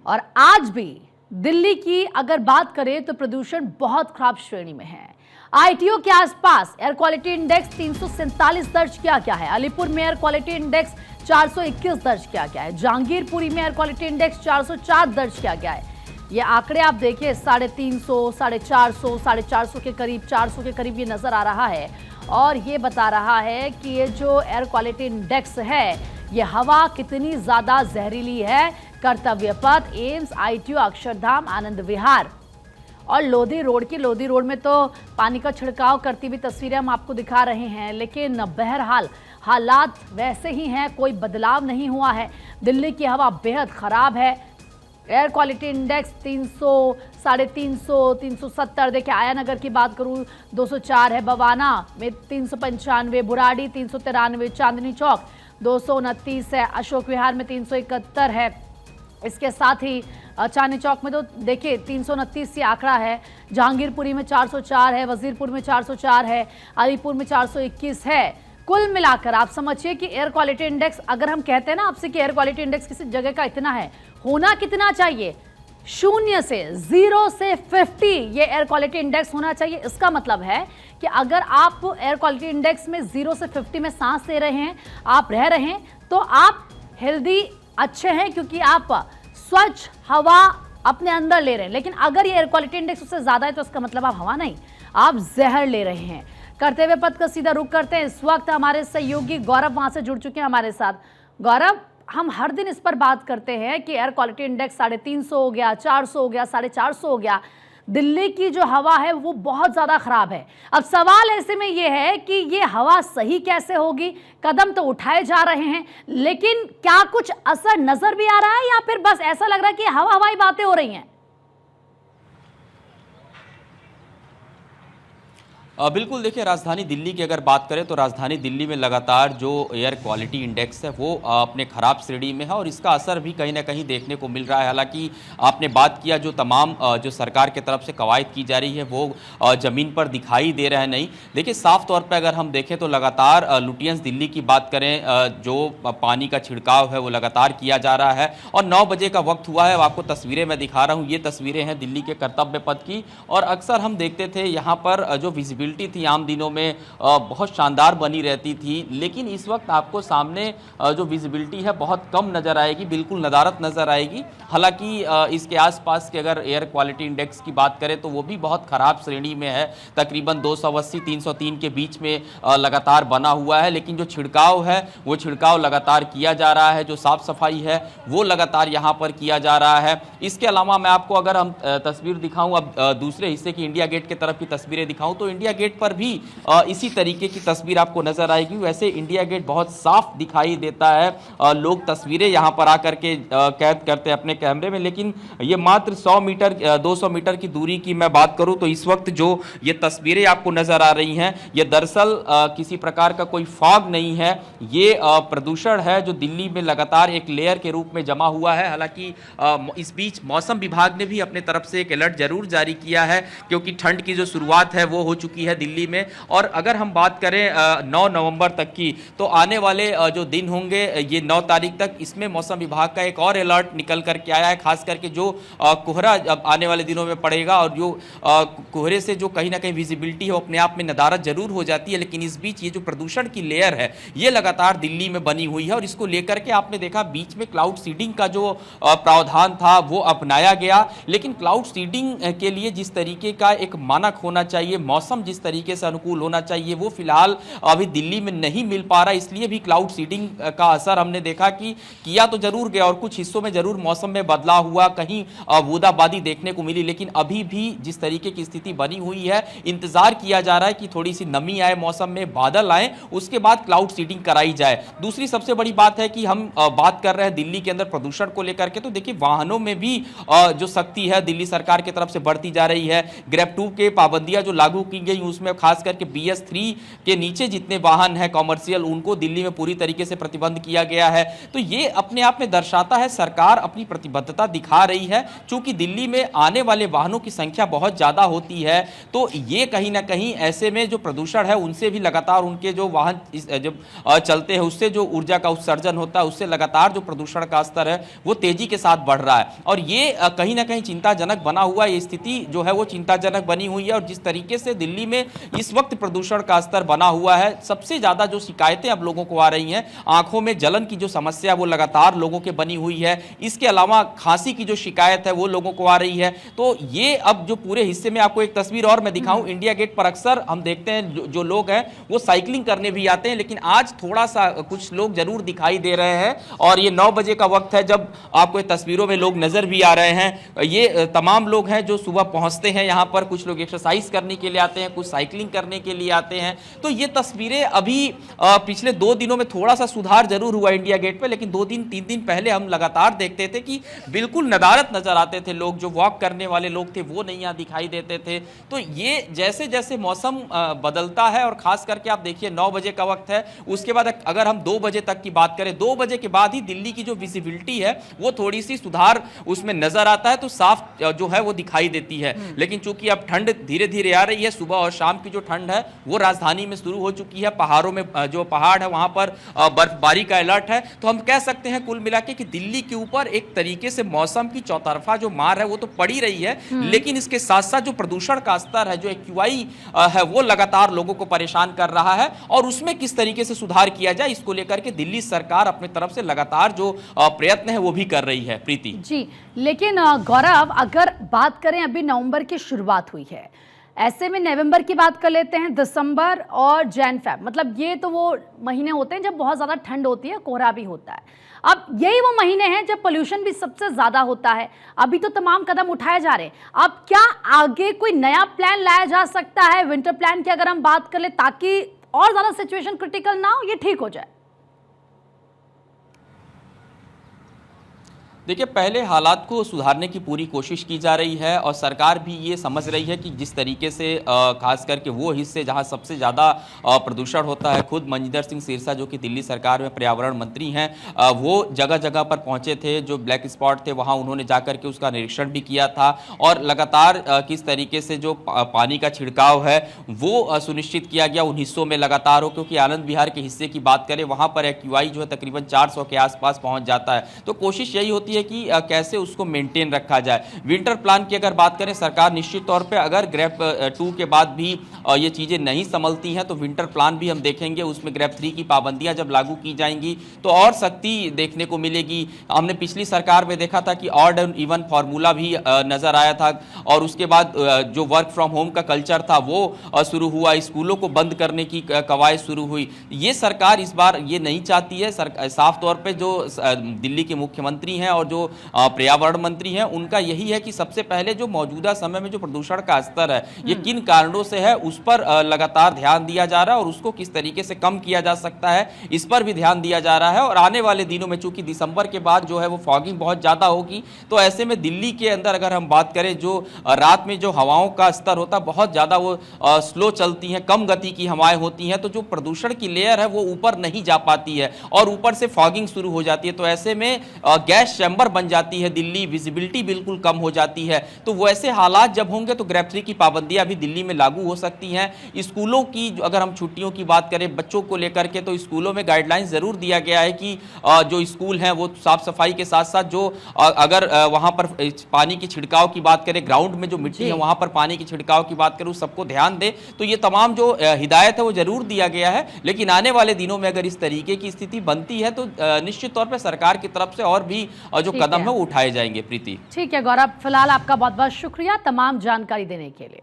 और आज भी दिल्ली की अगर बात करें तो प्रदूषण बहुत खराब श्रेणी में है। आईटीओ के आसपास एयर क्वालिटी इंडेक्स 347 दर्ज किया गया है। अलीपुर में एयर क्वालिटी इंडेक्स 421 दर्ज किया गया है। जहांगीरपुरी में एयर क्वालिटी इंडेक्स 404 दर्ज किया गया है। ये आंकड़े आप देखिए 350, 450, 450 के करीब, 400 के करीब ये नजर आ रहा है। और ये बता रहा है कि ये जो एयर क्वालिटी इंडेक्स है, ये हवा कितनी ज्यादा जहरीली है। कर्तव्य पथ, एम्स, आईटीओ, अक्षरधाम, आनंद विहार और लोधी रोड में तो पानी का छिड़काव करती हुई तस्वीरें हम आपको दिखा रहे हैं, लेकिन बहरहाल हालात वैसे ही हैं, कोई बदलाव नहीं हुआ है। दिल्ली की हवा बेहद खराब है। Air quality index 300, 350, 370। देखिए आया नगर की बात करूं 204 है, बवाना में 395, बुराड़ी 393, चांदनी चौक 229 है, अशोक विहार में 371 है। इसके साथ ही चांदनी चौक में तो देखिए 329 आंकड़ा है। जहांगीरपुरी में 404 है, वजीरपुर में 404 है, अलीपुर में 421 है। कुल मिलाकर आप समझिए कि एयर क्वालिटी इंडेक्स, अगर हम कहते हैं ना आपसे कि एयर क्वालिटी इंडेक्स किसी जगह का इतना है, होना कितना चाहिए? 0 से 50 ये एयर क्वालिटी इंडेक्स होना चाहिए। इसका मतलब है कि अगर आप एयर क्वालिटी इंडेक्स में 0 से 50 में सांस ले रहे हैं, आप रह रहे हैं, तो आप हेल्दी अच्छे हैं, क्योंकि आप स्वच्छ हवा अपने अंदर ले रहे हैं। लेकिन अगर ये एयर क्वालिटी इंडेक्स उससे ज्यादा है तो इसका मतलब आप हवा नहीं, आप जहर ले रहे हैं। कर्तव्य पथ का सीधा रुख करते हैं। इस वक्त हमारे सहयोगी गौरव वहां से जुड़ चुके हैं हमारे साथ। गौरव, हम हर दिन इस पर बात करते हैं कि एयर क्वालिटी इंडेक्स 350 हो गया, 400 हो गया, 450 हो गया। दिल्ली की जो हवा है वो बहुत ज्यादा खराब है। अब सवाल ऐसे में ये है कि ये हवा सही कैसे होगी? कदम तो उठाए जा रहे हैं, लेकिन क्या कुछ असर नजर भी आ रहा है या फिर बस ऐसा लग रहा है कि हवाई बातें हो रही हैं? बिल्कुल, देखिए राजधानी दिल्ली की अगर बात करें तो राजधानी दिल्ली में लगातार जो एयर क्वालिटी इंडेक्स है वो अपने ख़राब श्रेणी में है और इसका असर भी कहीं ना कहीं देखने को मिल रहा है। हालांकि आपने बात किया जो तमाम जो सरकार की तरफ से कवायद की जा रही है वो ज़मीन पर दिखाई दे रहा है नहीं। देखिए साफ तौर पर अगर हम देखें तो लगातार लुटियंस दिल्ली की बात करें, जो पानी का छिड़काव है वो लगातार किया जा रहा है। और 9 बजे का वक्त हुआ है, आपको तस्वीरें मैं दिखा रहा हूँ, ये तस्वीरें हैं दिल्ली के कर्तव्य पथ की। और अक्सर हम देखते थे यहाँ पर जो विजिबिलिटी थी आम दिनों में बहुत शानदार बनी रहती थी, लेकिन इस वक्त आपको सामने जो विजिबिलिटी है बहुत कम नजर आएगी, बिल्कुल नदारत नजर आएगी। हालांकि इसके आसपास के अगर एयर क्वालिटी इंडेक्स की बात करें तो वो भी बहुत खराब श्रेणी में है, तकरीबन 280, 303 के बीच में लगातार बना हुआ है। लेकिन जो छिड़काव है वो छिड़काव लगातार किया जा रहा है, जो साफ सफाई है वो लगातार यहाँ पर किया जा रहा है। इसके अलावा मैं आपको अगर हम तस्वीर दिखाऊं, अब दूसरे हिस्से की इंडिया गेट की तरफ की तस्वीरें दिखाऊं तो इंडिया गेट पर भी इसी तरीके की तस्वीर आपको नजर आएगी। वैसे इंडिया गेट बहुत साफ दिखाई देता है, लोग तस्वीरें यहां पर आकर के कैद करते हैं अपने कैमरे में। लेकिन ये मात्र 100 मीटर 200 मीटर की दूरी की मैं बात करूं तो इस वक्त जो ये तस्वीरें आपको नजर आ रही हैं ये दरअसल किसी प्रकार का कोई फॉग नहीं है, ये प्रदूषण है जो दिल्ली में लगातार एक लेयर के रूप में जमा हुआ है। हालांकि इस बीच मौसम विभाग ने भी अपने तरफ से एक अलर्ट जरूर जारी किया है, क्योंकि ठंड की जो शुरुआत है वो हो चुकी है दिल्ली में। और अगर हम बात करें 9 नवंबर तक की, तो आने वाले जो दिन होंगे ये 9 तारीख तक, इसमें मौसम विभाग का एक और अलर्ट निकल करके आया है। खास करके जो कोहरा अब आने वाले दिनों में पड़ेगा और जो कोहरे से जो कहीं ना कहीं विजिबिलिटी है वो अपने आप में नदारत जरूर हो जाती है, लेकिन इस बीच ये जो प्रदूषण की लेयर है ये लगातार दिल्ली में बनी हुई है। और इसको लेकर के आपने देखा बीच में क्लाउड सीडिंग का जो प्रावधान था वो अपनाया गया, लेकिन क्लाउड सीडिंग के लिए जिस तरीके का एक मानक होना चाहिए, मौसम जिस तरीके से अनुकूल होना चाहिए, वो फिलहाल अभी दिल्ली में नहीं मिल पा रहा। इसलिए भी क्लाउड सीडिंग का असर हमने देखा कि किया तो जरूर गया और कुछ हिस्सों में जरूर मौसम में बदलाव हुआ, कहीं बूंदाबांदी देखने को मिली, लेकिन अभी भी जिस तरीके की स्थिति बनी हुई है, इंतजार किया जा रहा है कि थोड़ी सी नमी आए, मौसम में बादल आए, उसके बाद क्लाउड सीडिंग कराई जाए। दूसरी सबसे बड़ी बात है कि हम बात कर रहे हैं दिल्ली के अंदर प्रदूषण को लेकर के, तो देखिए वाहनों में भी जो सख्ती है दिल्ली सरकार की तरफ से बढ़ती जा रही है। ग्रेप 2 के पाबंदियां जो लागू की गई उसमें खास करके BS3 के नीचे जितने वाहन हैं कॉमर्शियल, उनको दिल्ली में पूरी तरीके से प्रतिबंध किया गया है। तो ये अपने आप में दर्शाता है सरकार अपनी प्रतिबद्धता दिखा रही है। चूंकि दिल्ली में आने वाले वाहनों की संख्या बहुत ज्यादा होती है, तो ये कहीं ना कहीं ऐसे में जो प्रदूषण है उनसे भी लगातार, उनके जो वाहन जब चलते हैं उससे जो ऊर्जा का उत्सर्जन होता है उससे लगातार जो प्रदूषण का स्तर है वो तेजी के साथ बढ़ रहा है। और ये कहीं ना कहीं चिंताजनक बना हुआ, ये स्थिति जो है वो चिंताजनक बनी हुई है। और जिस तरीके से दिल्ली में इस वक्त प्रदूषण का स्तर बना हुआ है, सबसे ज्यादा जो शिकायतें अब लोगों को आ रही हैं, आंखों में जलन की जो समस्या वो लगातार लोगों के बनी हुई है। इसके अलावा खांसी की जो शिकायत है वो लोगों को आ रही है। तो ये अब जो पूरे हिस्से में आपको एक तस्वीर और मैं दिखाऊं, इंडिया गेट पर अक्सर हम देखते हैं जो लोग हैं वो साइकिलिंग करने भी आते हैं, लेकिन आज थोड़ा सा कुछ लोग जरूर दिखाई दे रहे हैं। और ये 9 बजे का वक्त है जब आपको तस्वीरों में लोग नजर भी आ रहे हैं। ये तमाम लोग हैं जो सुबह पहुंचते हैं यहाँ पर, कुछ लोग एक्सरसाइज करने के लिए आते हैं, कुछ साइकिलिंग करने के लिए आते हैं। तो ये तस्वीरें अभी पिछले 2 दिनों में थोड़ा सा सुधार जरूर हुआ इंडिया गेट पे, लेकिन 2-3 दिन पहले हम लगातार देखते थे कि बिल्कुल नदारत नजर आते थे लोग, जो वॉक करने वाले लोग थे वो नहीं यहाँ दिखाई देते थे। तो ये जैसे जैसे मौसम बदलता है, और खास करके आप देखिए 9 बजे का वक्त है, उसके बाद अगर हम 2 बजे तक की बात करें, 2 बजे के बाद ही दिल्ली की जो विजिबिलिटी है वो थोड़ी सी सुधार उसमें नजर आता है, तो साफ जो है वो दिखाई देती है। लेकिन चूंकि अब ठंड धीरे धीरे आ रही है, सुबह और शाम की जो ठंड है वो राजधानी में शुरू हो चुकी है। पहाड़ों में जो पहाड़ है वहां पर बर्फबारी का अलर्ट है। तो हम कह सकते हैं कुल मिला के कि दिल्ली के ऊपर एक तरीके से मौसम की चौतरफा जो मार है वो तो पड़ी रही है, लेकिन इसके साथ साथ जो प्रदूषण का स्तर है, जो AQI है, वो लगातार लोगों को परेशान कर रहा है। और उसमें किस तरीके से सुधार किया जाए, इसको लेकर के दिल्ली सरकार अपनी तरफ से लगातार जो प्रयत्न है वो भी कर रही है। प्रीति जी, लेकिन गौरव, अगर बात करें, अभी नवंबर की शुरुआत हुई है, ऐसे में नवंबर की बात कर लेते हैं, दिसंबर और जैन फेब, मतलब ये तो वो महीने होते हैं जब बहुत ज़्यादा ठंड होती है, कोहरा भी होता है। अब यही वो महीने हैं जब पोल्यूशन भी सबसे ज़्यादा होता है। अभी तो तमाम कदम उठाए जा रहे हैं, अब क्या आगे कोई नया प्लान लाया जा सकता है, विंटर प्लान की अगर हम बात कर ले, ताकि और ज़्यादा सिचुएशन क्रिटिकल ना हो, ये ठीक हो जाए? देखिए, पहले हालात को सुधारने की पूरी कोशिश की जा रही है, और सरकार भी ये समझ रही है कि जिस तरीके से खास करके वो हिस्से जहां सबसे ज़्यादा प्रदूषण होता है, खुद मनजिंदर सिंह सिरसा जो कि दिल्ली सरकार में पर्यावरण मंत्री हैं, वो जगह जगह पर पहुंचे थे। जो ब्लैक स्पॉट थे वहां उन्होंने जाकर के उसका निरीक्षण भी किया था, और लगातार किस तरीके से जो पानी का छिड़काव है वो सुनिश्चित किया गया उन हिस्सों में लगातार हो। क्योंकि आनंद विहार के हिस्से की बात करें, वहाँ पर AQI जो है तकरीबन 400 के आसपास पहुँच जाता है। तो कोशिश यही होती है कि कैसे उसको मेंटेन रखा जाए। विंटर प्लान की अगर बात करें, सरकार निश्चित तौर पे अगर ग्रेप 2 के बाद भी ये चीज़ें नहीं संभलती हैं तो विंटर प्लान भी हम देखेंगे। उसमें ग्रेप 3 की पाबंदियां जब लागू की जाएंगी तो और सख्ती देखने को मिलेगी। हमने पिछली सरकार में देखा था कि ऑड एंड इवन फार्मूला भी नजर आया था, और उसके बाद जो वर्क फ्रॉम होम का कल्चर था वो शुरू हुआ, स्कूलों को बंद करने की कवायद शुरू हुई। ये सरकार इस बार ये नहीं चाहती है। साफ तौर पर जो दिल्ली के मुख्यमंत्री हैं और जो पर्यावरण मंत्री हैं, उनका यही है कि सबसे पहले जो मौजूदा समय में जो प्रदूषण का स्तर है ये किन कारणों से है उस पर लगातार ध्यान दिया जा रहा है, और उसको किस तरीके से कम किया जा सकता है इस पर भी ध्यान दिया जा रहा है। और आने वाले दिनों में चूंकि दिसंबर के बाद जो है वो फॉगिंग बहुत ज़्यादा होगी, तो ऐसे में दिल्ली के अंदर अगर हम बात करें, जो रात में जो हवाओं का स्तर होता है बहुत ज़्यादा वो स्लो चलती हैं, कम गति की हवाएं होती हैं, तो जो प्रदूषण की लेयर है वो ऊपर नहीं जा पाती है और ऊपर से फॉगिंग शुरू हो जाती है। तो ऐसे में गैस चैम्बर बन जाती है दिल्ली, विजिबिलिटी बिल्कुल कम हो जाती है। तो वैसे हालात जब होंगे तो ग्रेप 3 की पाबंदियां भी दिल्ली में लागू हो सकती हैं। स्कूलों की अगर हम छुट्टियों की बात करें बच्चों को लेकर के, तो स्कूलों में गाइडलाइंस जरूर दिया गया है कि जो स्कूल हैं वो साफ सफाई के साथ साथ जो अगर वहां पर पानी की छिड़काव की बात करें, ग्राउंड में जो मिट्टी है वहां पर पानी की छिड़काव की बात करें, सबको ध्यान दे। तो ये तमाम जो हिदायत है वो जरूर दिया गया है। लेकिन आने वाले दिनों में अगर इस तरीके की स्थिति बनती है तो निश्चित तौर पर सरकार की तरफ से और भी जो कदम है वो उठाए जाएंगे। प्रीति, ठीक है गौरव, फिलहाल आपका बहुत बहुत शुक्रिया तमाम जानकारी देने के लिए।